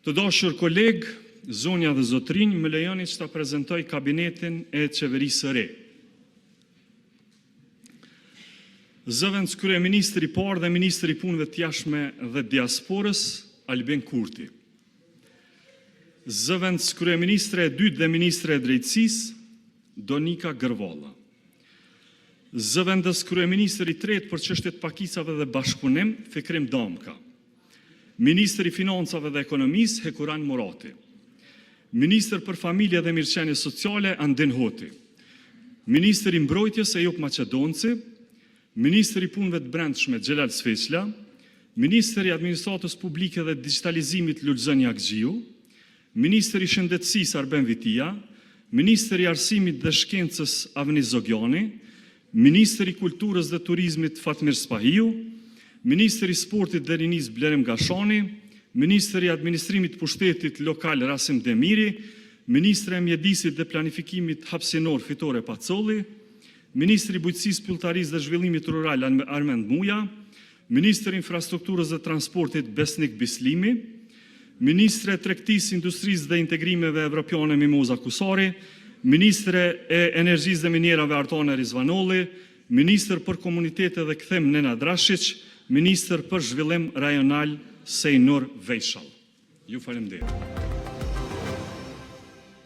Të dashur koleg, zonja dhe zotrinj, më lejoni që ta prezentoj kabinetin e qeverisë së re. Zëvendës kryeministri i parë dhe ministri i punëve të jashtme dhe diasporës, Albin Kurti. Zëvendës kryeministre e dytë dhe ministre e drejtësisë, Donika Gërvalla. Zëvendës kryeministri i tretë për çështjet pakicave dhe bashkëpunim, Fikrim Damka. Ministri i Financave dhe Ekonomisë, Hekuran Murati. Ministër për Familje dhe Mirëqenie Sociale, Andin Hoti. Ministër i Mbrojtjes, Ejup Maqedonci. Ministër i Punëve të Brendshme, Xhelal Sveçla. Ministër i Administratës Publike dhe Digitalizimit, Lulzën Jakxhiu. Ministër i Shëndetësisë, Arben Vitia. Ministër i Arsimit dhe Shkencës, Avnis Zogjani. Ministër i Kulturës dhe Turizmit, Fatmir Spahiu. Ministër i Sportit dhe Rinisë, Blerim Gashani. Ministër i Administrimit Pushtetit Lokal, Rasim Demiri. Ministër e Mjedisit dhe Planifikimit Hapsinor, Fitore Pacolli. Ministër i Bujqësisë, Pylltarisë dhe Zhvillimit Rural, Armend Muja. Ministër i Infrastrukturës dhe Transportit, Besnik Bislimi. Ministre e Tregtisë, Industrisë dhe Integrimeve Evropiane, Mimoza Kusari. Ministre e Energjisë dhe Minjerave, Artone Rizvanolli. Ministër për Komunitete dhe Kthim, Nenad Rashiq. Ministër për Zhvillim Rajonal, Sejnur Vejshall. Ju faleminderit.